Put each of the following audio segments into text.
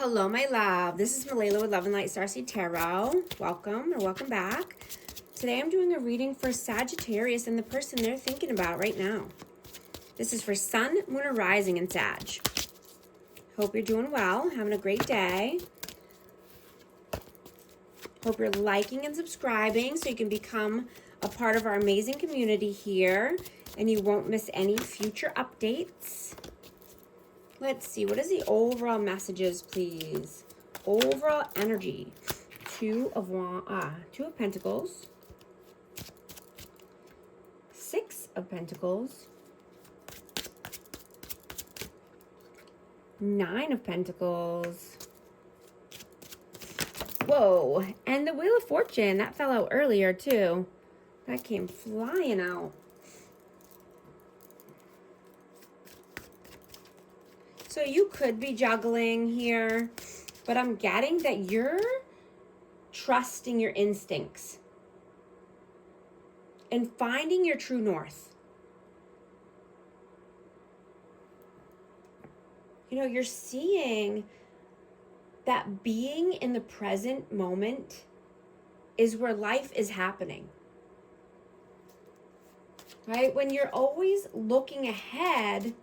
Hello, my love. This is Malayla with Love and Light Starseed Tarot. Welcome or welcome back. Today I'm doing a reading for Sagittarius and the person they're thinking about right now. This is for Sun, Moon, or Rising in Sag. Hope you're doing well, having a great day. Hope you're liking and subscribing so you can become a part of our amazing community here and you won't miss any future updates. Let's see, what is the overall messages, please? Overall energy. Two of Pentacles. 6 of Pentacles. 9 of Pentacles. Whoa, and the Wheel of Fortune, that fell out earlier too. That came flying out. So you could be juggling here, but I'm getting that you're trusting your instincts and finding your true north. You know, you're seeing that being in the present moment is where life is happening. Right? When you're always looking ahead,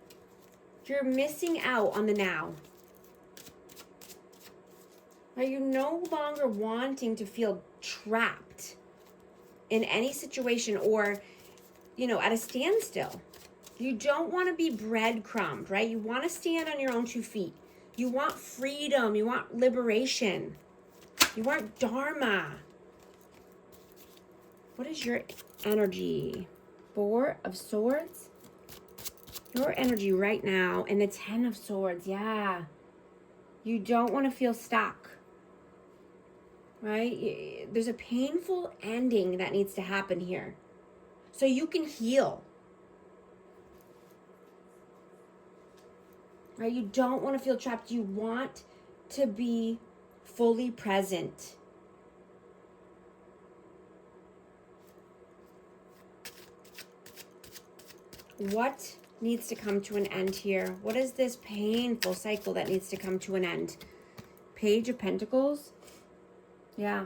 you're missing out on the now. Are you no longer wanting to feel trapped in any situation or, you know, at a standstill? You don't want to be breadcrumbed, right? You want to stand on your own 2 feet. You want freedom. You want liberation. You want dharma. What is your energy? 4 of Swords. Your energy right now, and the 10 of Swords, yeah. You don't want to feel stuck, right? There's a painful ending that needs to happen here so you can heal, right? You don't want to feel trapped. You want to be fully present. What needs to come to an end here? What is this painful cycle that needs to come to an end? Page of Pentacles. Yeah.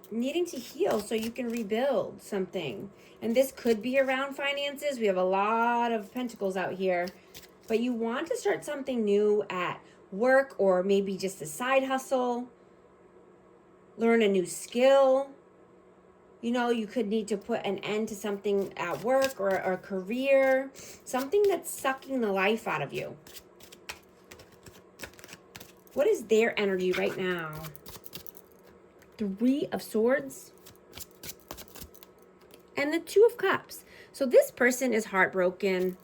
Needing to heal so you can rebuild something. And this could be around finances. We have a lot of Pentacles out here. But you want to start something new at work or maybe just a side hustle. Learn a new skill. You know, you could need to put an end to something at work or a career, something that's sucking the life out of you. What is their energy right now? 3 of Swords and the 2 of Cups. So this person is heartbroken,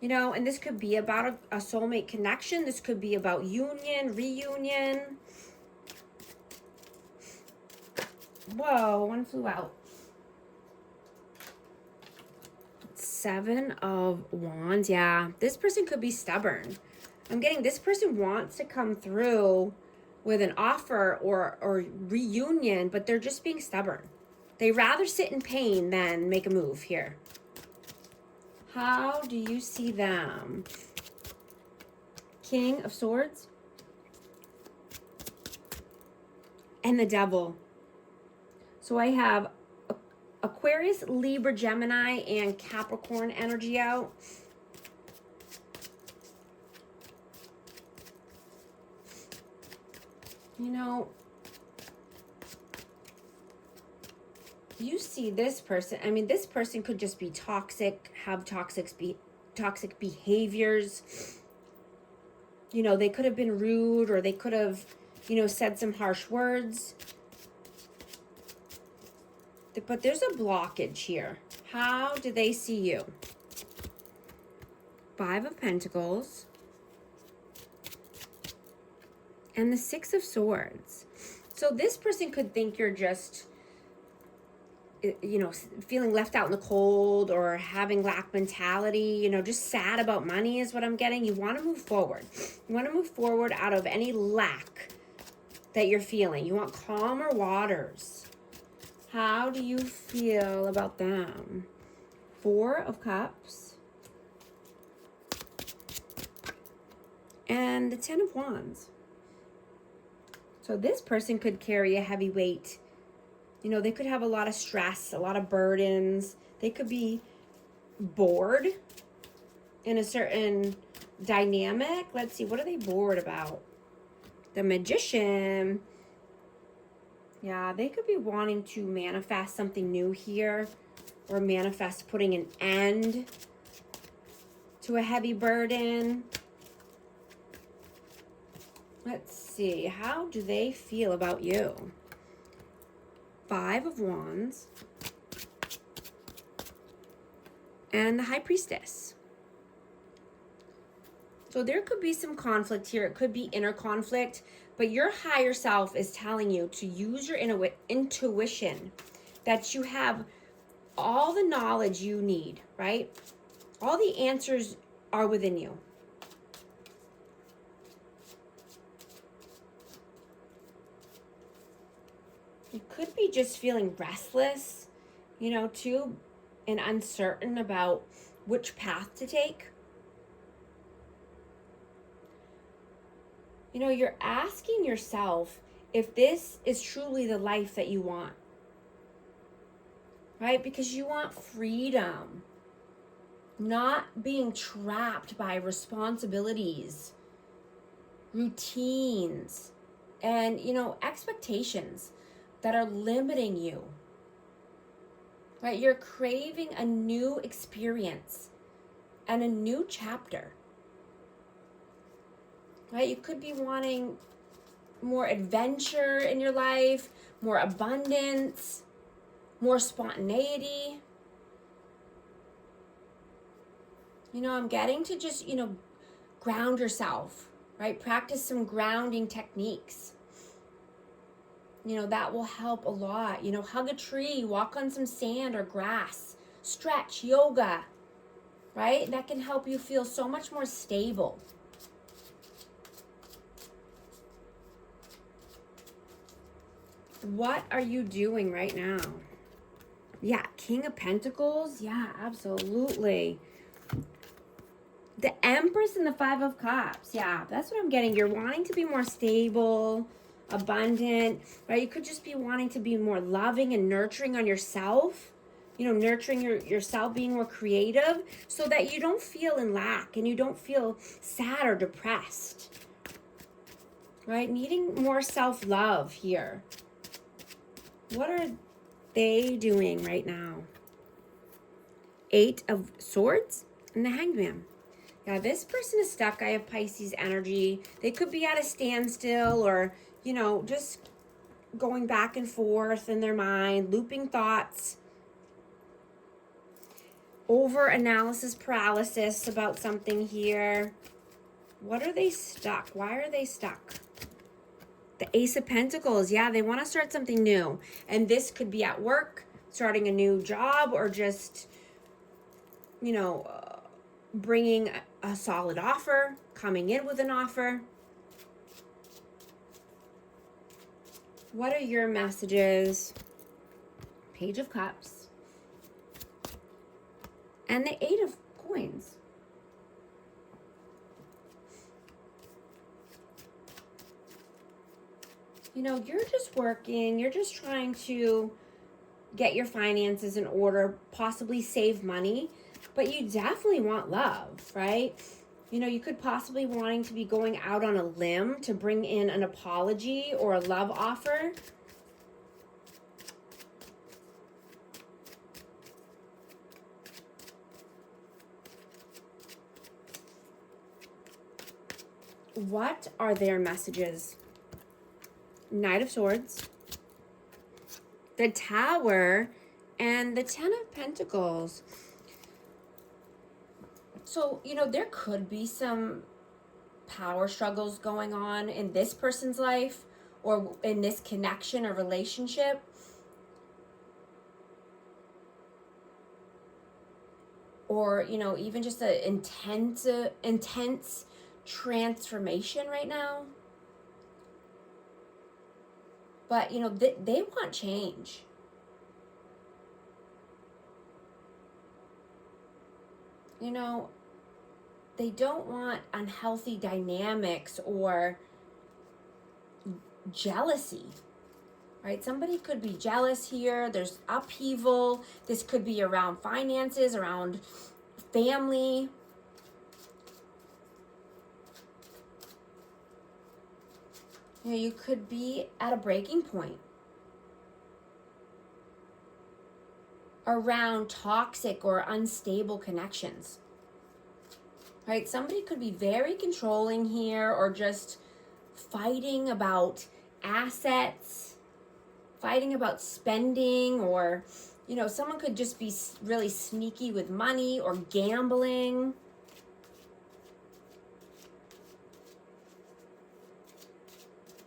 you know, and this could be about a soulmate connection. This could be about union, reunion. Whoa, one flew out. 7 of Wands. Yeah, this person could be stubborn. I'm getting this person wants to come through with an offer or reunion, but they're just being stubborn. They rather sit in pain than make a move here. How do you see them? King of Swords and the Devil. So I have Aquarius, Libra, Gemini, and Capricorn energy out. You know, you see this person. I mean, this person could just be toxic, have toxic behaviors. You know, they could have been rude or they could have, you know, said some harsh words. But there's a blockage here. How do they see you? 5 of Pentacles and the 6 of Swords. So this person could think you're just, you know, feeling left out in the cold or having lack mentality, you know, just sad about money is what I'm getting. You want to move forward. You want to move forward out of any lack that you're feeling. You want calmer waters. How do you feel about them? 4 of Cups and the 10 of Wands. So this person could carry a heavy weight. You know, they could have a lot of stress, a lot of burdens. They could be bored in a certain dynamic. Let's see, what are they bored about? The Magician. Yeah, they could be wanting to manifest something new here, or manifest putting an end to a heavy burden. Let's see, how do they feel about you? 5 of Wands and the High Priestess. So there could be some conflict here. It could be inner conflict, but your higher self is telling you to use your intuition, that you have all the knowledge you need, right? All the answers are within you. You could be just feeling restless, you know, too, and uncertain about which path to take. You know, you're asking yourself if this is truly the life that you want, right? Because you want freedom, not being trapped by responsibilities, routines, and, you know, expectations that are limiting you, right? You're craving a new experience and a new chapter, right? You could be wanting more adventure in your life, more abundance, more spontaneity. You know, I'm getting to just, you know, ground yourself, right? Practice some grounding techniques. You know, that will help a lot. You know, hug a tree, walk on some sand or grass, stretch, yoga, right? That can help you feel so much more stable. What are you doing right now? Yeah, King of Pentacles. Yeah, absolutely. The Empress and the 5 of Cups. Yeah, that's what I'm getting. You're wanting to be more stable, abundant, right? You could just be wanting to be more loving and nurturing on yourself. You know, nurturing yourself, being more creative so that you don't feel in lack and you don't feel sad or depressed, right? Needing more self-love here. What are they doing right now? 8 of Swords and the Hanged Man. Yeah, this person is stuck. I have Pisces energy. They could be at a standstill or, you know, just going back and forth in their mind, looping thoughts, over-analysis paralysis about something here. What are they stuck? Why are they stuck? The Ace of Pentacles. Yeah, they want to start something new. And this could be at work, starting a new job, or just, you know, bringing a solid offer, coming in with an offer. What are your messages? Page of Cups. And the 8 of Coins. You know, you're just working. You're just trying to get your finances in order, possibly save money. But you definitely want love, right? You know, you could possibly wanting to be going out on a limb to bring in an apology or a love offer. What are their messages? Knight of Swords, the Tower, and the 10 of Pentacles. So, you know, there could be some power struggles going on in this person's life or in this connection or relationship. Or, you know, even just an intense transformation right now. But, you know, they want change. You know, they don't want unhealthy dynamics or jealousy, right? Somebody could be jealous here. There's upheaval. This could be around finances, around family. You know, you could be at a breaking point around toxic or unstable connections, right? Somebody could be very controlling here, or just fighting about assets, fighting about spending, or, you know, someone could just be really sneaky with money or gambling.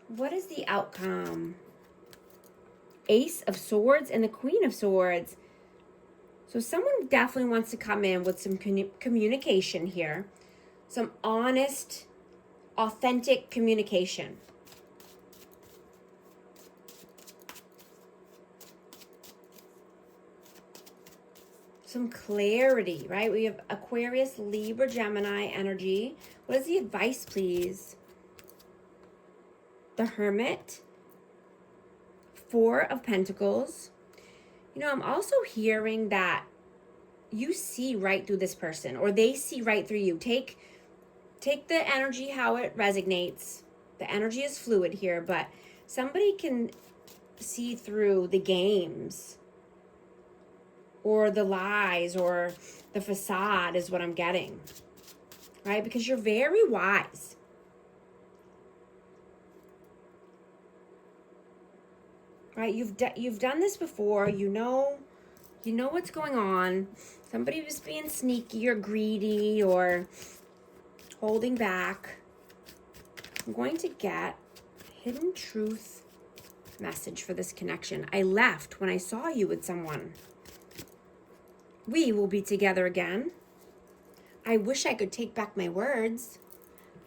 What is the outcome? Ace of Swords and the Queen of Swords. So someone definitely wants to come in with some communication here. Some honest, authentic communication. Some clarity, right? We have Aquarius, Libra, Gemini energy. What is the advice, please? The Hermit. Four of Pentacles. You know, I'm also hearing that you see right through this person, or they see right through you. Take the energy how it resonates. The energy is fluid here, but somebody can see through the games or the lies or the facade is what I'm getting, right? Because you're very wise. Right? You've done this before. You know what's going on. Somebody was being sneaky or greedy or holding back. I'm going to get hidden truth message for this connection. I left when I saw you with someone. We will be together again. I wish I could take back my words.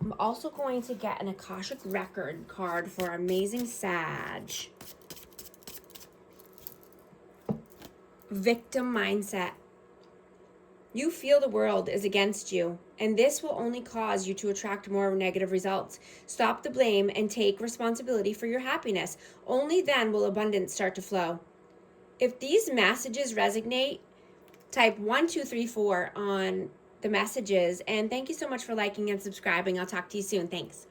I'm also going to get an Akashic Record card for Amazing Sag. Victim mindset. You feel the world is against you, and this will only cause you to attract more negative results. Stop the blame and take responsibility for your happiness. Only then will abundance start to flow. If these messages resonate, type 1, 2, 3, 4 on the messages, and thank you so much for liking and subscribing. I'll talk to you soon. Thanks.